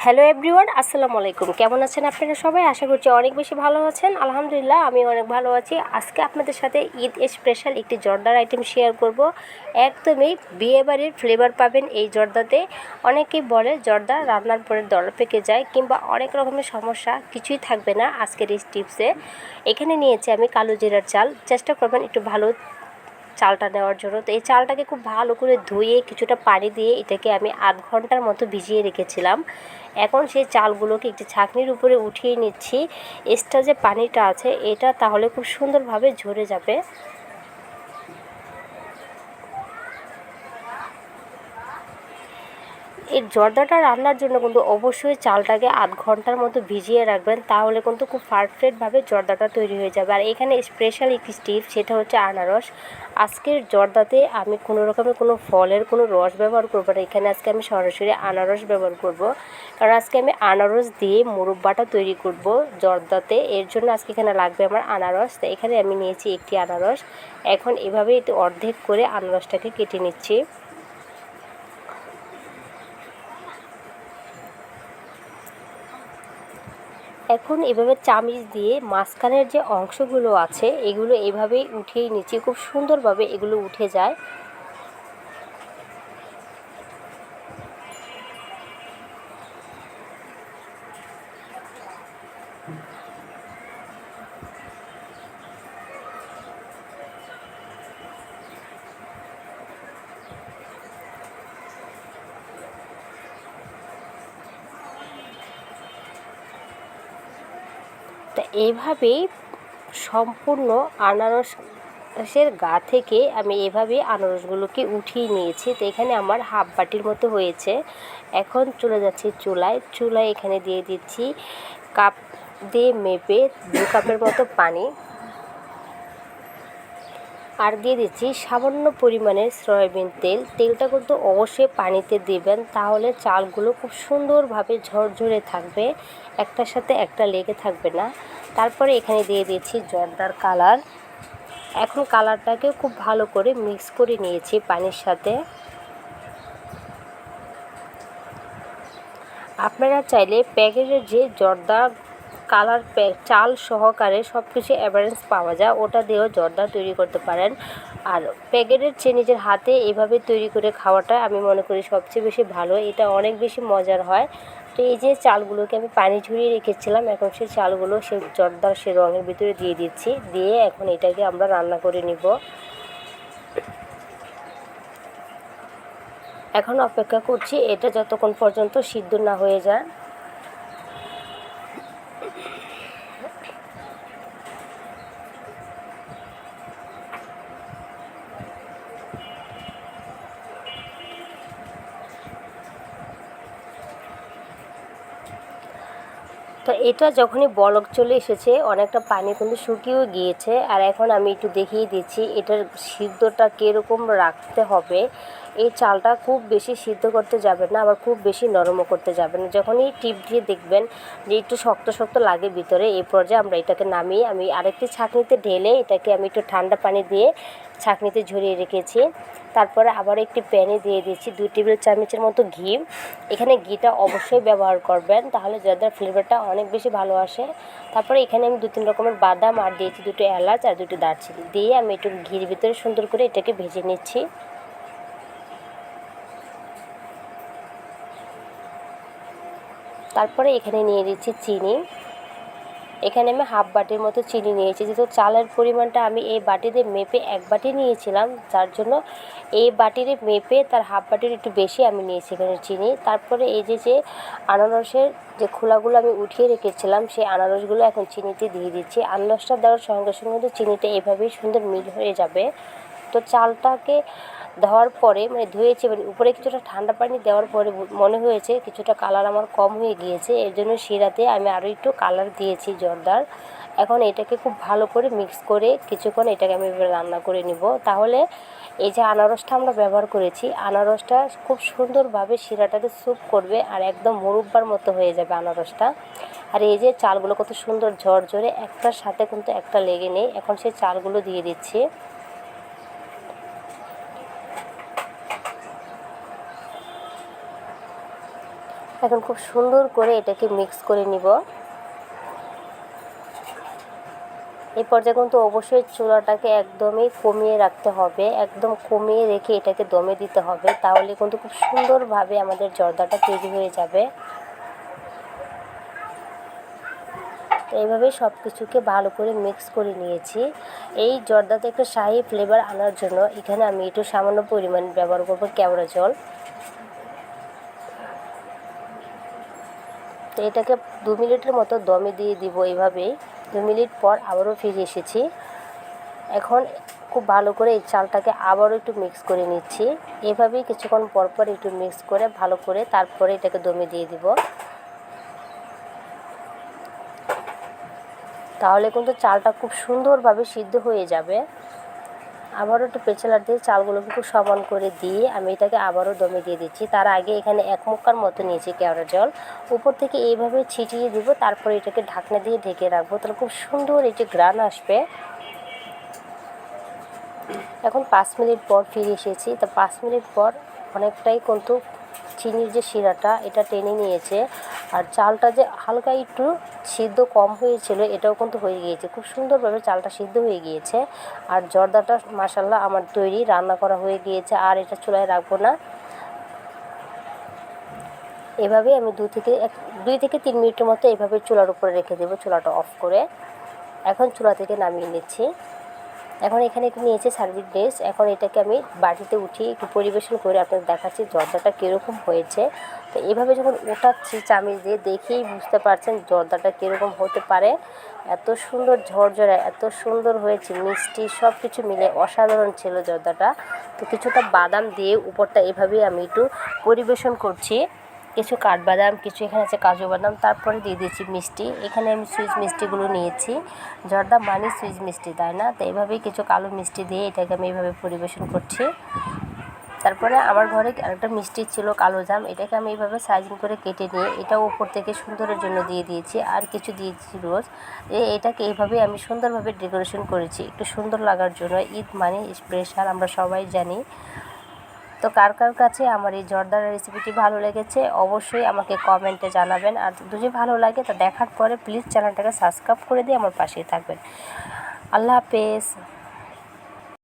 Hello everyone, আসসালামু আলাইকুম। কেমন আছেন আপনারা সবাই? আশা করছি অনেক বেশি ভালো আছেন। আলহামদুলিল্লাহ, আমি অনেক ভালো আছি। আজকে আপনাদের সাথে ঈদ স্পেশাল একটি জর্দার আইটেম শেয়ার করব। একদমই বিয়েবাড়ির ফ্লেভার পাবেন এই জর্দাতে। অনেকেই বলে জর্দা রান্নার পরে দলা পেকে যায় কিংবা অনেক রকমের সমস্যা, কিছুই থাকবে না আজকের এই টিপসে। এখানে নিয়েছি আমি কালো জিরার চাল। চেষ্টা করবেন একটু ভালো চালটা নেওয়ার জন্য। তো এই চালটাকে খুব ভালো করে ধুয়ে কিছুটা পানি দিয়ে এটাকে আমি আধ ঘন্টার মতো ভিজিয়ে রেখেছিলাম। এখন সেই চালগুলোকে একটি ছাঁকনির উপরে উঠিয়ে নিচ্ছি। এক্সট্রা যে পানিটা আছে এটা তাহলে খুব সুন্দরভাবে ঝরে যাবে। এই জর্দাটা রান্নার জন্য কিন্তু অবশ্যই চালটাকে আধ ঘন্টার মতো ভিজিয়ে রাখবেন, তাহলে কিন্তু খুব পারফেক্টভাবে জর্দাটা তৈরি হয়ে যাবে। আর এখানে স্পেশাল একটি টিপ, সেটা হচ্ছে আনারস। আজকের জর্দাতে আমি কোনো রকমের কোনো ফলের কোনো রস ব্যবহার করবো না। এখানে আজকে আমি সরাসরি আনারস ব্যবহার করব, কারণ আজকে আমি আনারস দিয়ে মুরব্বাটা তৈরি করব জর্দাতে। এর জন্য আজকে এখানে লাগবে আমার আনারস। তো এখানে আমি নিয়েছি একটি আনারস। এখন এভাবে একটু অর্ধেক করে আনারসটাকে কেটে নিচ্ছি। এখন এভাবে চামিচ দিয়ে মাঝখানের যে অংশগুলো আছে এগুলো এভাবেই উঠিয়ে নিচ্ছি। খুব সুন্দরভাবে এগুলো উঠে যায়। তা এইভাবেই সম্পূর্ণ আনারসের গা থেকে আমি এভাবে আনারসগুলোকে উঠিয়ে নিয়েছি। তো এখানে আমার হাফ বাটির মতো হয়েছে। এখন চলে যাচ্ছি চুলায় এখানে দিয়ে দিচ্ছি কাপ দিয়ে মেপে 2 কাপের মতো পানি, আর দিয়ে দিচ্ছি সামান্য পরিমাণের সয়াবিন তেল। তেলটা কিন্তু অবশ্যই পানিতে দেবেন, তাহলে চালগুলো খুব সুন্দরভাবে ঝরঝরে থাকবে, একটার সাথে একটা লেগে থাকবে না। তারপরে এখানে দিয়ে দিচ্ছি জর্দার কালার। এখন কালারটাকে খুব ভালো করে মিক্স করে নিয়েছি পানির সাথে। আপনারা চাইলে প্যাকেটের যে জর্দা কালার চাল সহকারে সব কিছু অ্যাভারেন্স পাওয়া যায়, ওটা দিয়েও জর্দা তৈরি করতে পারেন। আর প্যাকেটের চেয়ে নিজের হাতে এভাবে তৈরি করে খাওয়াটা আমি মনে করি সবচেয়ে বেশি ভালো, এটা অনেক বেশি মজার হয়। তো এই যে চালগুলোকে আমি পানি ঝরিয়ে রেখেছিলাম, এখন সেই চালগুলো সেই জর্দার সে রঙের ভিতরে দিয়ে দিচ্ছি। দিয়ে এখন এটাকে আমরা রান্না করে নিব। এখন অপেক্ষা করছি এটা যতক্ষণ পর্যন্ত সিদ্ধ না হয়ে যায়। তো এটা যখনই বলক চলে এসেছে, অনেকটা পানি কিন্তু শুকিয়েও গিয়েছে। আর এখন আমি একটু দেখিয়ে দিচ্ছি এটার সিদ্ধটা কীরকম রাখতে হবে। এই চালটা খুব বেশি সিদ্ধ করতে যাবেন না, আবার খুব বেশি নরমও করতে যাবেন না। যখনই টিপ দিয়ে দেখবেন যে একটু শক্ত শক্ত লাগে ভিতরে, এই পর্যায়ে আমরা এটাকে নামিয়ে আমি আরেকটি ছাঁকনিতে ঢেলে এটাকে আমি একটু ঠান্ডা পানি দিয়ে ছাঁকনিতে ঝরিয়ে রেখেছি। তারপরে আবার একটি প্যানে দিয়ে দিচ্ছি 2 টেবিল চামচের মতো ঘি। এখানে ঘিটা অবশ্যই ব্যবহার করবেন, তাহলে জর্দার ফ্লেভারটা অনেক বেশি ভালো আসে। তারপরে এখানে আমি 2-3 রকমের বাদাম আর দিয়েছি 2টো এলাচ আর 2টো দারচিনি দিয়ে আমি একটু ঘির ভিতরে সুন্দর করে এটাকে ভেজে নিচ্ছি। তারপরে এখানে নিয়ে দিচ্ছি চিনি। এখানে আমি হাফ বাটির মতো চিনি নিয়েছি, যেহেতু চালের পরিমাণটা আমি এই বাটিতে মেপে 1 বাটি নিয়েছিলাম, যার জন্য এই বাটিরে মেপে তার হাফ বাটির একটু বেশি আমি নিয়েছি এখানে চিনি। তারপরে এই যে আনারসের যে খোলাগুলো আমি উঠিয়ে রেখেছিলাম, সেই আনারসগুলো এখন চিনিতে দিয়ে দিচ্ছি। আনারসটা দেওয়ার সঙ্গে সঙ্গে তো চিনিটা এভাবেই সুন্দর মিল হয়ে যাবে। তো চালটাকে দেওয়ার পরে মানে ধুয়েছি, মানে উপরে কিছুটা ঠান্ডা পানি দেওয়ার পরে মনে হয়েছে কিছুটা কালার আমার কম হয়ে গিয়েছে, এর জন্য শিরাতে আমি আরও একটু কালার দিয়েছি জর্দার। এখন এটাকে খুব ভালো করে মিক্স করে কিছুক্ষণ এটাকে আমি রান্না করে নিব। তাহলে এই যে আনারসটা আমরা ব্যবহার করেছি, আনারসটা খুব সুন্দরভাবে শিরাটাতে স্যুপ করবে আর একদম মুরব্বার মতো হয়ে যাবে আনারসটা। আর এই যে চালগুলো কত সুন্দর ঝরঝরে, একটার সাথে কিন্তু একটা লেগে নেই। এখন সেই চালগুলো দিয়ে দিচ্ছি। এখন খুব সুন্দর করে এটাকে মিক্স করে নিব। এই পর্যায়ে কিন্তু অবশ্যই চুলাটাকে একদমই কমিয়ে রাখতে হবে, একদম কমিয়ে রেখে এটাকে দমে দিতে হবে, তাহলে কিন্তু খুব সুন্দরভাবে আমাদের জর্দাটা তৈরি হয়ে যাবে। তো এইভাবে সব কিছুকে ভালো করে মিক্স করে নিয়েছি। এই জর্দাতে একটা শাহি ফ্লেভার আনার জন্য এখানে আমি একটু সামান্য পরিমাণ ব্যবহার করব কেওড়া জল। তো এটাকে 2 মিনিটের মতো দমে দিয়ে দিব। এইভাবেই 2 মিনিট পর আবারও ফিরে এসেছি। এখন খুব ভালো করে এই চালটাকে আবারও একটু মিক্স করে নিচ্ছি। এভাবেই কিছুক্ষণ পর পর একটু মিক্স করে ভালো করে তারপরে এটাকে দমে দিয়ে দিব। তাহলে কিন্তু চালটা খুব সুন্দরভাবে সিদ্ধ হয়ে যাবে। আবারও একটু পেঁচালার দিয়ে চালগুলোকে খুব সমান করে দিয়ে আমি এটাকে আবারও দমে দিয়ে দিচ্ছি। তার আগে এখানে 1 মুক্কার মতো নিয়েছি কেওড়া জল, উপর থেকে এইভাবে ছিটিয়ে দিব। তারপরে এটাকে ঢাকনা দিয়ে ঢেকে রাখবো, তাহলে খুব সুন্দর এই যে ঘ্রাণ আসবে। এখন 5 মিনিট পর ফিরে এসেছি। তো 5 মিনিট পর অনেকটাই কিন্তু চিনির যে শিরাটা এটা টেনে নিয়েছে, আর চালটা যে হালকা একটু সিদ্ধ কম হয়েছিল এটাও কিন্তু হয়ে গিয়েছে। খুব সুন্দরভাবে চালটা সিদ্ধ হয়ে গিয়েছে। আর জর্দাটা মাশাল্লাহ আমার তৈরি, রান্না করা হয়ে গিয়েছে। আর এটা চুলায় রাখবো না, এভাবেই আমি 2 থেকে 3 মিনিটের মতো এভাবে চুলার উপরে রেখে দেবো, চুলাটা অফ করে। এখন চুলা থেকে নামিয়ে নিচ্ছি। এখন এখানে একটু নিয়েছি সার্ভিং ডিশ। এখন এটাকে আমি বাটিতে উঠিয়ে একটু পরিবেশন করে আপনাদের দেখাচ্ছি জর্দাটা কীরকম হয়েছে। তো এভাবে যখন ওঠাচ্ছি চামিচ দিয়ে দেখেই বুঝতে পারছেন জর্দাটা কীরকম হতে পারে। এত সুন্দর ঝরঝরে, এত সুন্দর হয়েছে, মিষ্টি সব কিছু মিলে অসাধারণ ছিল জর্দাটা। তো কিছুটা বাদাম দিয়ে উপরটা এভাবেই আমি একটু পরিবেশন করছি। কিছু কাঠবাদাম, কিছু এখানে আছে কাজু বাদাম, তারপরে দিয়ে দিয়েছি মিষ্টি। এখানে আমি সুইচ মিষ্টিগুলো নিয়েছি। জর্দা মানে সুইচ মিষ্টি, তাই না? তো এইভাবেই কিছু কালো মিষ্টি দিয়ে এটাকে আমি এইভাবে পরিবেশন করছি। তারপরে আমার ঘরে আরেকটা মিষ্টি ছিল কালো জাম, এটাকে আমি এইভাবে সাইজিং করে কেটে নিয়ে এটাও উপর থেকে সুন্দরের জন্য দিয়ে দিয়েছি। আর কিছু দিয়েছি রোজ। এটাকে এইভাবেই আমি সুন্দরভাবে ডেকোরেশন করেছি একটু সুন্দর লাগার জন্য। ঈদ মানে স্পেশাল, আমরা সবাই জানি। তো কার কার কাছে আমার এই জর্দার রেসিপিটি ভালো লেগেছে অবশ্যই আমাকে কমেন্টে জানাবেন। আর যদি ভালো লাগে তা দেখার পরে প্লিজ চ্যানেলটাকে সাবস্ক্রাইব করে দিয়ে আমার পাশেই থাকবেন। আল্লাহ হাফেজ।